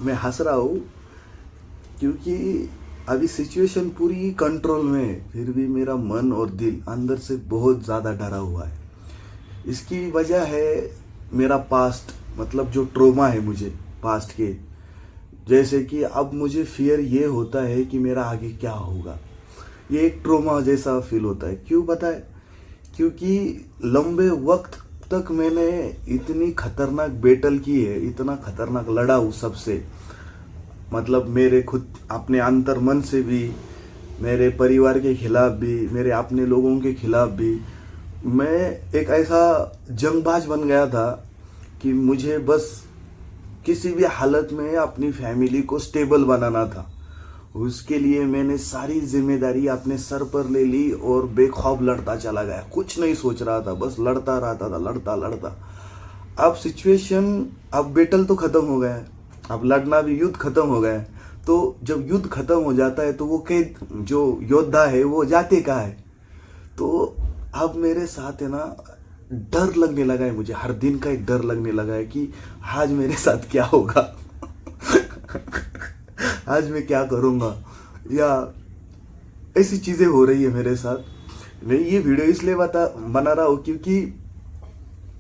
मैं हंस रहा हूँ क्योंकि अभी सिचुएशन पूरी कंट्रोल में है, फिर भी मेरा मन और दिल अंदर से बहुत ज़्यादा डरा हुआ है। इसकी वजह है मेरा पास्ट, मतलब जो ट्रोमा है मुझे पास्ट के। जैसे कि अब मुझे फियर ये होता है कि मेरा आगे क्या होगा। ये एक ट्रोमा जैसा फील होता है। क्यों पता है? क्योंकि लंबे वक्त तक मैंने इतनी खतरनाक बैटल की है, इतना खतरनाक लड़ा हूँ सबसे, मतलब मेरे खुद अपने अंतर मन से भी, मेरे परिवार के खिलाफ भी, मेरे अपने लोगों के खिलाफ भी। मैं एक ऐसा जंगबाज बन गया था कि मुझे बस किसी भी हालत में अपनी फैमिली को स्टेबल बनाना था। उसके लिए मैंने सारी जिम्मेदारी अपने सर पर ले ली और बेखौफ लड़ता चला गया। कुछ नहीं सोच रहा था, बस लड़ता रहता था, लड़ता लड़ता। अब सिचुएशन, अब बैटल तो खत्म हो गया है, अब लड़ना भी, युद्ध खत्म हो गया है। तो जब युद्ध खत्म हो जाता है तो वो के जो योद्धा है वो जाते कहाँ है? तो अब मेरे साथ है ना, डर लगने लगा है मुझे, हर दिन का एक डर लगने लगा है कि आज मेरे साथ क्या होगा। आज मैं क्या करूँगा, या ऐसी चीज़ें हो रही है मेरे साथ। मैं ये वीडियो इसलिए बना रहा हूँ क्योंकि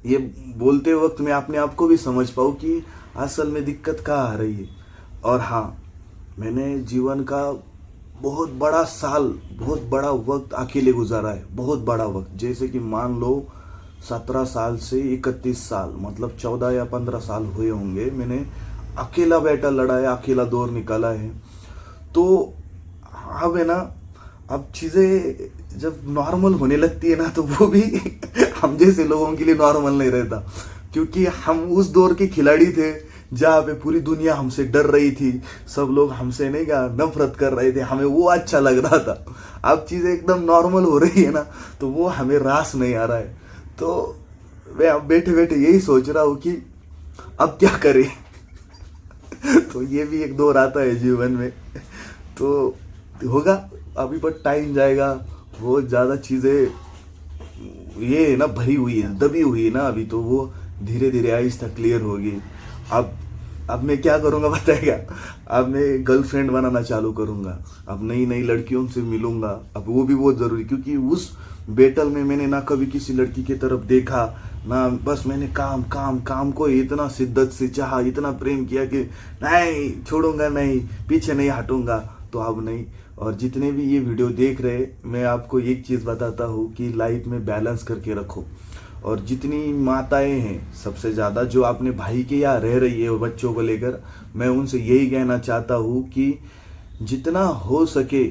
ये बोलते वक्त मैं अपने आप को भी समझ पाऊँ कि असल में दिक्कत कहाँ आ रही है। और हाँ, मैंने जीवन का बहुत बड़ा साल, बहुत बड़ा वक्त अकेले गुजारा है, बहुत बड़ा वक्त। जैसे कि मान लो 17 साल से 31 साल, मतलब 14 या 15 साल हुए होंगे, मैंने अकेला बैटल लड़ा है, अकेला दौर निकाला है। तो अब है ना, अब चीज़ें जब नॉर्मल होने लगती है ना, तो वो भी हम जैसे लोगों के लिए नॉर्मल नहीं रहता। क्योंकि हम उस दौर के खिलाड़ी थे जहाँ पे पूरी दुनिया हमसे डर रही थी, सब लोग हमसे नहीं क्या नफरत कर रहे थे, हमें वो अच्छा लग रहा था। अब चीज़ें एकदम नॉर्मल हो रही है ना, तो वो हमें रास नहीं आ रहा है। तो मैं अब बैठे बैठे यही सोच रहा हूँ कि अब क्या करें। तो ये भी एक दौर आता है जीवन में। तो होगा, अभी पर टाइम जाएगा। बहुत ज़्यादा चीज़ें ये है ना, भरी हुई है, दबी हुई है ना, अभी तो वो धीरे धीरे आहिस्ता क्लियर होगी। अब मैं क्या करूँगा बताएगा? अब मैं गर्लफ्रेंड बनाना चालू करूँगा, अब नई नई लड़कियों से मिलूँगा। अब वो भी बहुत ज़रूरी, क्योंकि उस बैटल में मैंने ना कभी किसी लड़की की तरफ देखा, ना, बस मैंने काम काम काम को इतना शिद्दत से चाहा, इतना प्रेम किया कि नहीं छोड़ूंगा, नहीं पीछे नहीं हटूंगा। तो अब नहीं। और जितने भी ये वीडियो देख रहे, मैं आपको एक चीज़ बताता हूँ कि लाइफ में बैलेंस करके रखो। और जितनी माताएं हैं सबसे ज़्यादा, जो अपने भाई के यहाँ रह रही है बच्चों को लेकर, मैं उनसे यही कहना चाहता हूँ कि जितना हो सके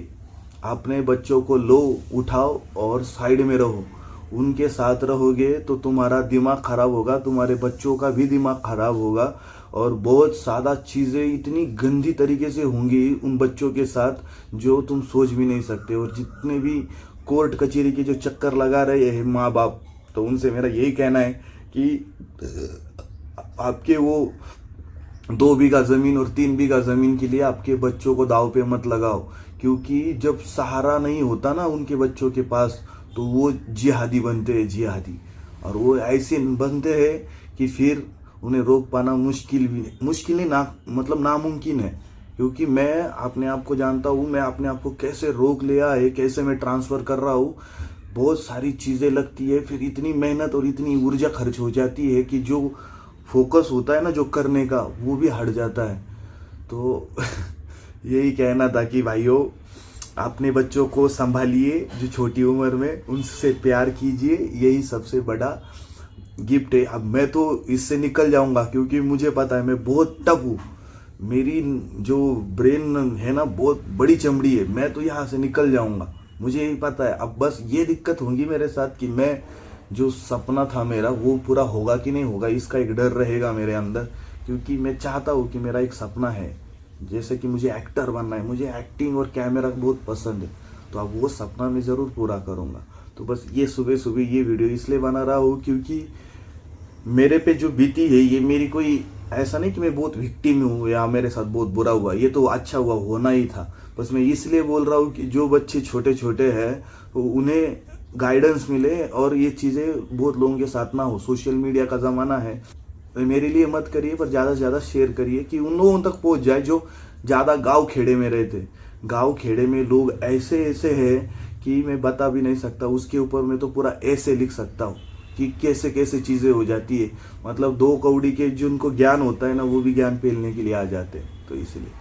अपने बच्चों को लो, उठाओ और साइड में रहो। उनके साथ रहोगे तो तुम्हारा दिमाग खराब होगा, तुम्हारे बच्चों का भी दिमाग खराब होगा। और बहुत सादा चीज़ें इतनी गंदी तरीके से होंगी उन बच्चों के साथ जो तुम सोच भी नहीं सकते। और जितने भी कोर्ट कचहरी के जो चक्कर लगा रहे हैं माँ बाप, तो उनसे मेरा यही कहना है कि आपके वो 2 बीघा ज़मीन और 3 बीघा ज़मीन के लिए आपके बच्चों को दाव पे मत लगाओ। क्योंकि जब सहारा नहीं होता ना उनके बच्चों के पास, तो वो जिहादी बनते हैं, जिहादी। और वो ऐसे बनते हैं कि फिर उन्हें रोक पाना मुश्किल नहीं, ना मतलब नामुमकिन है। क्योंकि मैं अपने आप को जानता हूँ, मैं अपने आप को कैसे रोक लिया है, कैसे मैं ट्रांसफ़र कर रहा हूँ। बहुत सारी चीज़ें लगती है, फिर इतनी मेहनत और इतनी ऊर्जा खर्च हो जाती है कि जो फोकस होता है ना जो करने का, वो भी हट जाता है। तो यही कहना था कि भाइयों, अपने बच्चों को संभालिए जो छोटी उम्र में, उनसे प्यार कीजिए, यही सबसे बड़ा गिफ्ट है। अब मैं तो इससे निकल जाऊंगा क्योंकि मुझे पता है मैं बहुत टफ हूँ। मेरी जो ब्रेन है ना, बहुत बड़ी चमड़ी है, मैं तो यहाँ से निकल जाऊंगा, मुझे यही पता है। अब बस ये दिक्कत होगी मेरे साथ कि मैं जो सपना था मेरा वो पूरा होगा कि नहीं होगा, इसका एक डर रहेगा मेरे अंदर। क्योंकि मैं चाहता हूँ कि मेरा एक सपना है, जैसे कि मुझे एक्टर बनना है, मुझे एक्टिंग और कैमरा बहुत पसंद है। तो अब वो सपना मैं ज़रूर पूरा करूँगा। तो बस ये सुबह सुबह ये वीडियो इसलिए बना रहा हूँ क्योंकि मेरे पे जो बीती है, ये मेरी कोई ऐसा नहीं कि मैं बहुत विक्टिम हूँ या मेरे साथ बहुत बुरा हुआ, ये तो अच्छा हुआ, होना ही था। बस मैं इसलिए बोल रहा हूँ कि जो बच्चे छोटे छोटे हैं तो उन्हें गाइडेंस मिले और ये चीज़ें बहुत लोगों के साथ ना हो। सोशल मीडिया का ज़माना है, मेरे लिए मत करिए, पर ज़्यादा से ज़्यादा शेयर करिए कि उन लोगों तक पहुंच जाए जो ज़्यादा गांव खेड़े में रहते। गांव खेड़े में लोग ऐसे ऐसे हैं कि मैं बता भी नहीं सकता। उसके ऊपर मैं तो पूरा ऐसे लिख सकता हूँ कि कैसे कैसे चीज़ें हो जाती है। मतलब 2 कौड़ी के जिनको ज्ञान होता है ना, वो भी ज्ञान पेलने के लिए आ जाते हैं। तो इसलिए